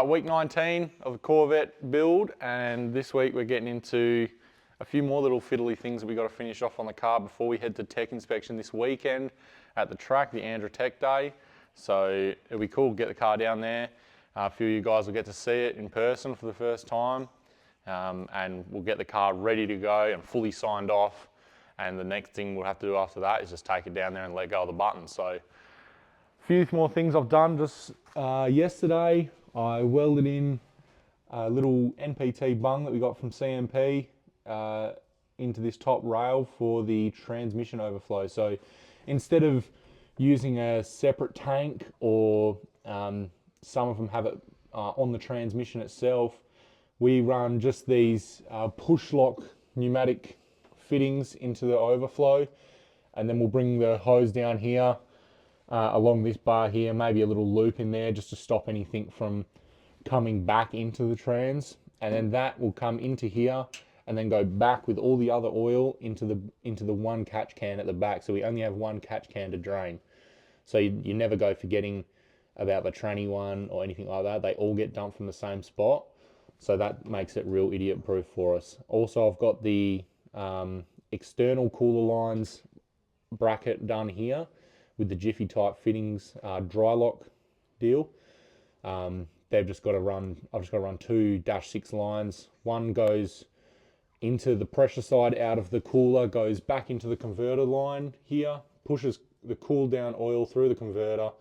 week 19 of the Corvette build, and this week we're getting into a few more little fiddly things that we got to finish off on the car before we head to tech inspection this weekend at the track, the Andra Tech Day. So it'll be cool to get the car down there. A few of you guys will get to see it in person for the first time, and we'll get the car ready to go and fully signed off. And the next thing we'll have to do after that is just take it down there and let go of the buttons. So a few more things I've done. Just yesterday I welded in a little NPT bung that we got from CMP into this top rail for the transmission overflow. So instead of using a separate tank, or some of them have it on the transmission itself, we run just these push lock pneumatic fittings into the overflow, and then we'll bring the hose down here along this bar here, maybe a little loop in there just to stop anything from coming back into the trans, and then that will come into here and then go back with all the other oil into the one catch can at the back. So we only have one catch can to drain, so you never go forgetting about the tranny one or anything like that. They all get dumped from the same spot, so that makes it real idiot proof for us. Also, I've got the external cooler lines bracket done here with the Jiffy type fittings dry lock deal. They've just got to run, I've just got to run 2 -6 lines. One goes into the pressure side out of the cooler, goes back into the converter line here, pushes the cool down oil through the converter,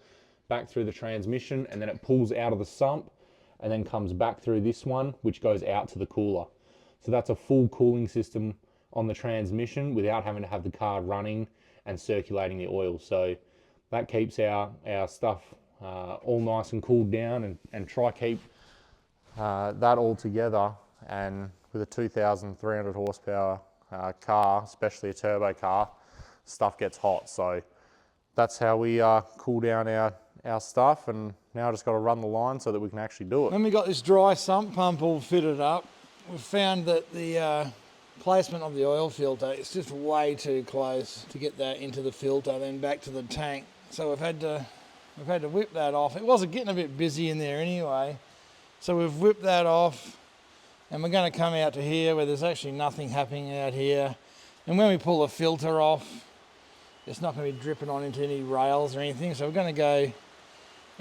back through the transmission, and then it pulls out of the sump and then comes back through this one, which goes out to the cooler. So that's a full cooling system on the transmission without having to have the car running and circulating the oil. So that keeps our stuff all nice and cooled down, and try keep that all together. And with a 2,300 horsepower car, especially a turbo car, stuff gets hot. So that's how we cool down our stuff, and now I just got to run the line so that we can actually do it. When we got this dry sump pump all fitted up, we found that the placement of the oil filter is just way too close to get that into the filter, then back to the tank. So we've had to whip that off. It wasn't getting a bit busy in there anyway, so we've whipped that off, and we're going to come out to here where there's actually nothing happening out here. And when we pull the filter off, it's not going to be dripping on into any rails or anything. So we're going to go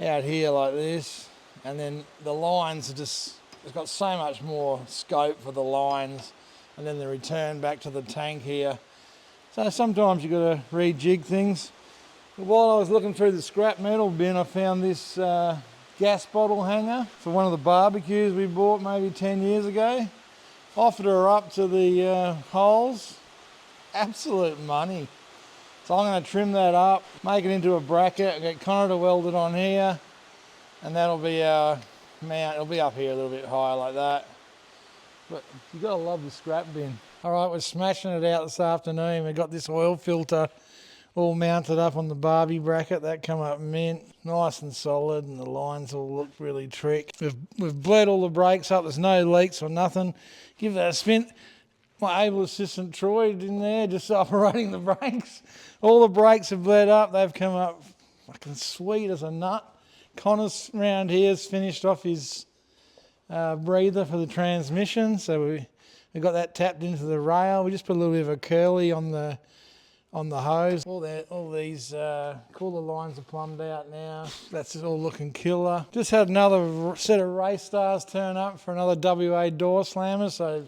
out here like this, and then the lines are just, it's got so much more scope for the lines, and then the return back to the tank here. So sometimes you've got to rejig things. But while I was looking through the scrap metal bin, I found this gas bottle hanger for one of the barbecues we bought maybe 10 years ago. Offered her up to the holes. Absolute money. So I'm going to trim that up, make it into a bracket, get Connor to weld it on here, and that'll be our mount. It'll be up here a little bit higher like that. But you've got to love the scrap bin. All right, we're smashing it out this afternoon. We've got this oil filter all mounted up on the Barbie bracket. That come up mint, nice and solid, and the lines all look really trick. We've bled all the brakes up. There's no leaks or nothing. Give that a spin. My able assistant Troy in there just operating the brakes. All the brakes have bled up. They've come up fucking sweet as a nut. Connor's round here has finished off his breather for the transmission, so we got that tapped into the rail. We just put a little bit of a curly on the hose. All these cooler lines are plumbed out now. That's all looking killer. Just had another set of race stars turn up for another WA door slammer, so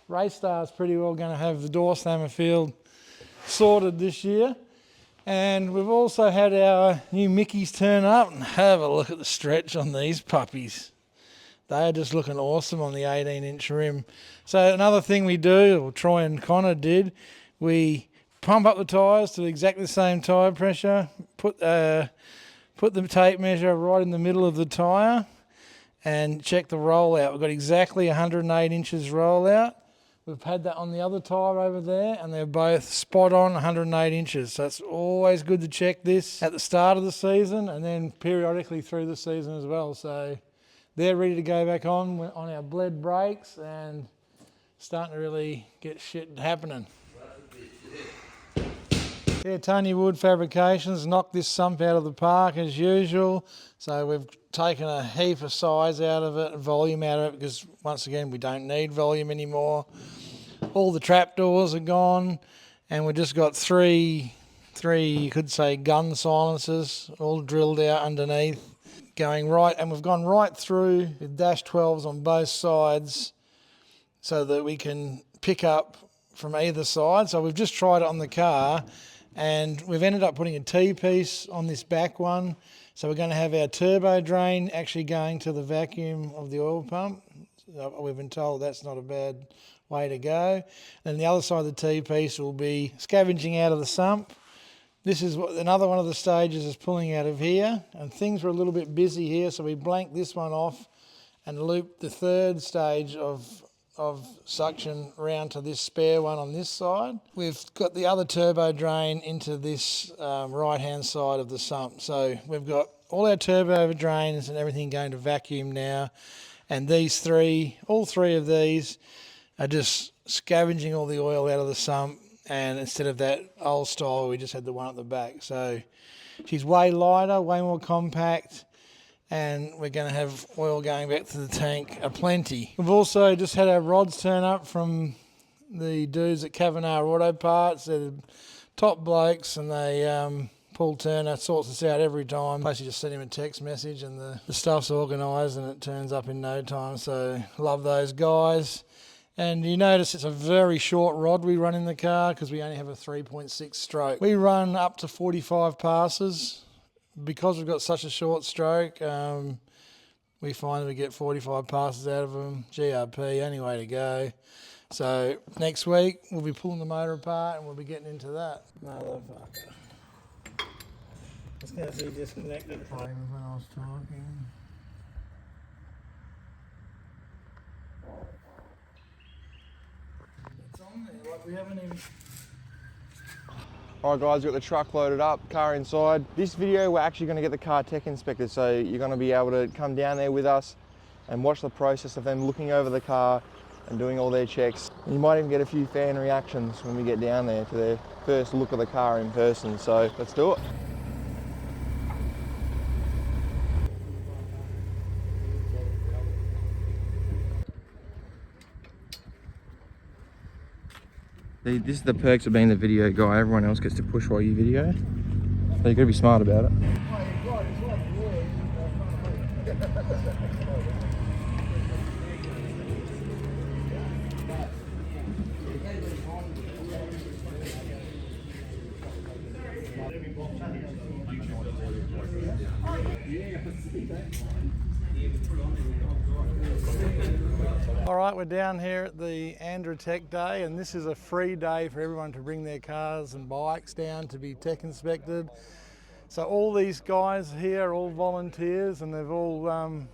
Race Star's pretty well going to have the door slammer field sorted this year. And we've also had our new Mickeys turn up, and have a look at the stretch on these puppies. They are just looking awesome on the 18-inch rim. So another thing we do, or Troy and Connor did, we pump up the tyres to exactly the same tyre pressure, put the tape measure right in the middle of the tyre, and check the rollout. We've got exactly 108 inches rollout. We've had that on the other tyre over there, and they're both spot on 108 inches. So it's always good to check this at the start of the season and then periodically through the season as well. So they're ready to go back on our bled brakes and starting to really get shit happening. Yeah, Tony Wood Fabrications knocked this sump out of the park as usual. So we've taken a heap of size out of it, volume out of it, because once again we don't need volume anymore. All the trapdoors are gone, and we've just got three you could say gun silencers all drilled out underneath, going right, and we've gone right through with dash 12s on both sides so that we can pick up from either side. So we've just tried it on the car, and we've ended up putting a T-piece on this back one. So we're going to have our turbo drain actually going to the vacuum of the oil pump. We've been told that's not a bad way to go. And the other side of the T-piece will be scavenging out of the sump. This is another one of the stages is pulling out of here, and things were a little bit busy here, so we blanked this one off and looped the third stage of suction round to this spare one on this side. We've got the other turbo drain into this right hand side of the sump. So we've got all our turbo drains and everything going to vacuum now, and all three of these are just scavenging all the oil out of the sump, and instead of that old style we just had the one at the back. So she's way lighter, way more compact, and we're going to have oil going back to the tank aplenty. We've also just had our rods turn up from the dudes at Kavanagh Auto Parts. They're the top blokes, and they Paul Turner sorts us out every time. Basically just send him a text message and the stuff's organised and it turns up in no time. So love those guys. And you notice it's a very short rod we run in the car because we only have a 3.6 stroke. We run up to 45 passes. Because we've got such a short stroke, we find that we get 45 passes out of them. GRP, only way to go. So next week we'll be pulling the motor apart and we'll be getting into that. Motherfucker. It's going to be disconnected when I was talking. It's on there, like we haven't even... Alright guys, we've got the truck loaded up, car inside. This video we're actually going to get the car tech inspected, so you're going to be able to come down there with us and watch the process of them looking over the car and doing all their checks. And you might even get a few fan reactions when we get down there to their first look of the car in person, so let's do it. This is the perks of being the video guy. Everyone else gets to push while you video. So you've got to be smart about it. All right, we're down here at the Andra Tech Day, and this is a free day for everyone to bring their cars and bikes down to be tech inspected. So all these guys here are all volunteers, and they all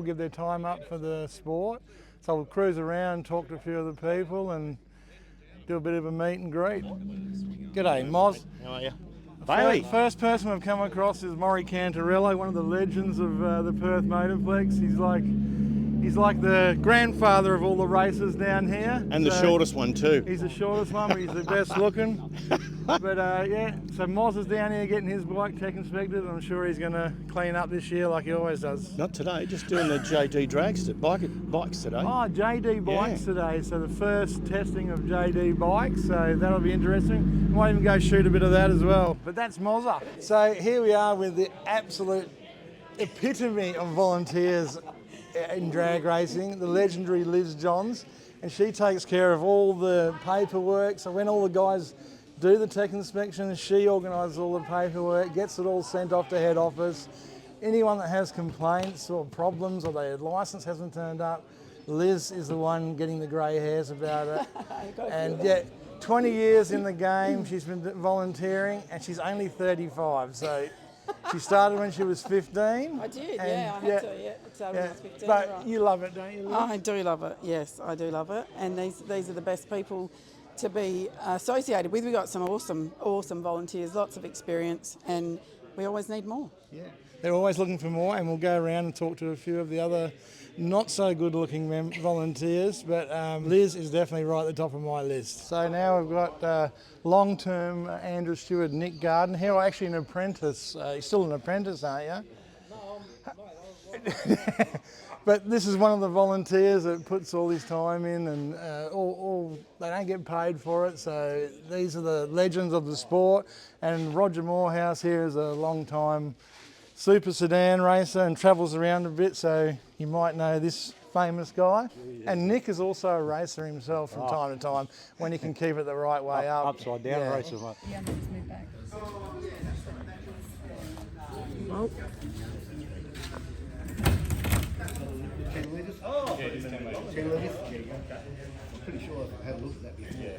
give their time up for the sport. So we'll cruise around, talk to a few of the people, and do a bit of a meet and greet. G'day, Moz. How are you? First person we've come across is Maury Cantarello, one of the legends of the Perth motorplex. He's like the grandfather of all the racers down here. And the shortest one too. He's the shortest one, but he's the best looking. But yeah, so Moz is down here getting his bike tech inspected. I'm sure he's going to clean up this year like he always does. Not today, just doing the JD drags bikes today. Oh, JD bikes today. So the first testing of JD bikes. So that'll be interesting. We might even go shoot a bit of that as well. But that's Mozza. So here we are with the absolute epitome of volunteers in drag racing, the legendary Liz Johns, and she takes care of all the paperwork. So when all the guys do the tech inspection, she organises all the paperwork, gets it all sent off to head office. Anyone that has complaints or problems or their licence hasn't turned up, Liz is the one getting the grey hairs about it. And yeah, 20 years in the game, she's been volunteering, and she's only 35. So she started when she was 15. I did, yeah, I had to, yeah. So when I was 15, but right. you love it, don't you, Liz? I do love it, yes, I do love it. And these are the best people to be associated with. We've got some awesome volunteers, lots of experience, and we always need more. Yeah, they're always looking for more, and we'll go around and talk to a few of the other not so good looking volunteers, but Liz is definitely right at the top of my list. So now we've got long-term Andra steward Nick Garden here, actually an apprentice. You're still an apprentice, aren't you? No, but this is one of the volunteers that puts all his time in, and they don't get paid for it, so these are the legends of the sport. And Roger Morehouse here is a long-time super sedan racer and travels around a bit, so you might know this famous guy. And Nick is also a racer himself from time to time, when he can keep it the right way up. Upside down racer, mate. Yeah, let's move back. Oh. Yeah, just 10 metres. 10 metres? Yeah, okay. I'm pretty sure I've had a look at that before. Yeah.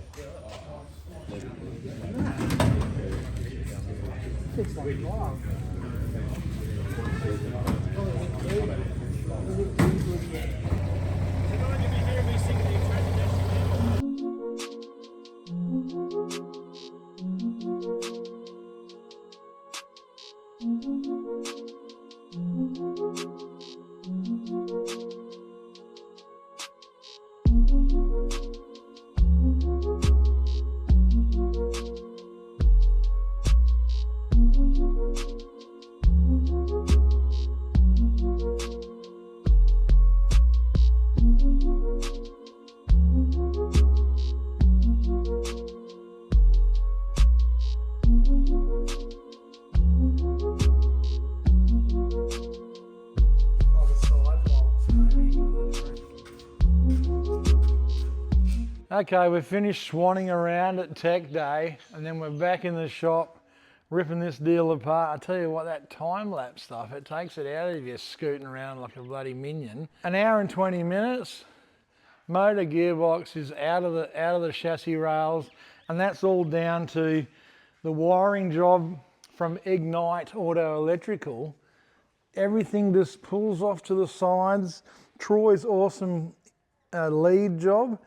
Okay, we've finished swanning around at Tech Day, and then we're back in the shop ripping this deal apart. I tell you what, that time-lapse stuff, it takes it out of you scooting around like a bloody minion. An hour and 20 minutes, motor gearbox is out of the chassis rails, and that's all down to the wiring job from Ignite Auto Electrical. Everything just pulls off to the sides. Troy's awesome lead job.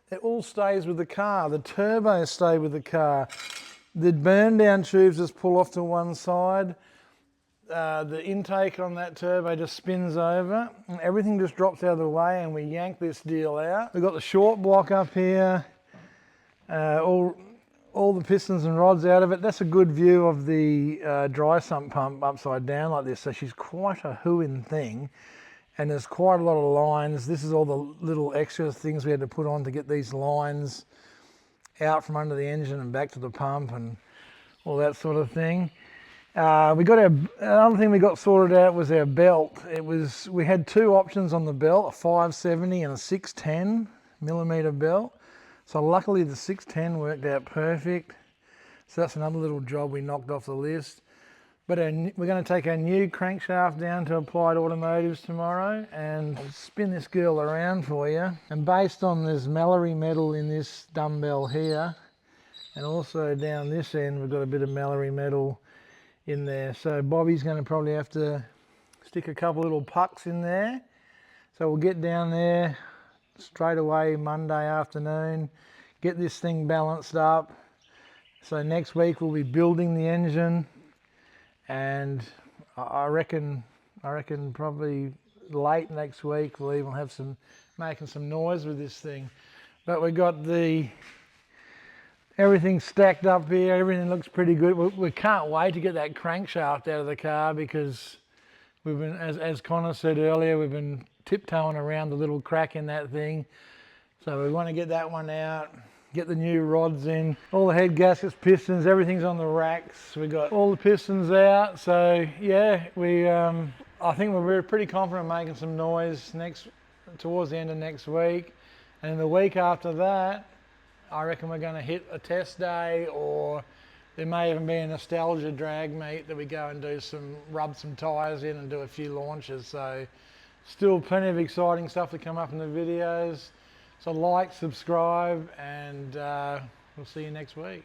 It all stays with the car. The turbos stay with the car. The burn down tubes just pull off to one side. The intake on that turbo just spins over, and everything just drops out of the way, and we yank this deal out. We've got the short block up here, all the pistons and rods out of it. That's a good view of the dry sump pump upside down like this. So she's quite a hooing thing. And there's quite a lot of lines. This is all the little extra things we had to put on to get these lines out from under the engine and back to the pump and all that sort of thing. Another thing we got sorted out was our belt. We had two options on the belt, a 570 and a 610 millimeter belt. So luckily the 610 worked out perfect. So that's another little job we knocked off the list. But we're going to take our new crankshaft down to Applied Automotives tomorrow, and I'll spin this girl around for you. And based on this Mallory metal in this dumbbell here, and also down this end we've got a bit of Mallory metal in there. So Bobby's going to probably have to stick a couple little pucks in there. So we'll get down there straight away Monday afternoon, get this thing balanced up. So next week we'll be building the engine. And I reckon probably late next week we'll even have making some noise with this thing. But we got everything stacked up here. Everything looks pretty good. We can't wait to get that crankshaft out of the car, because we've been, as Connor said earlier, we've been tiptoeing around the little crack in that thing. So we want to get that one out. Get the new rods in, all the head gaskets, pistons, everything's on the racks. We got all the pistons out. So yeah, I think we're pretty confident making some noise towards the end of next week. And the week after that, I reckon we're going to hit a test day, or there may even be a nostalgia drag meet that we go and rub some tyres in and do a few launches. So still plenty of exciting stuff to come up in the videos. So like, subscribe, and we'll see you next week.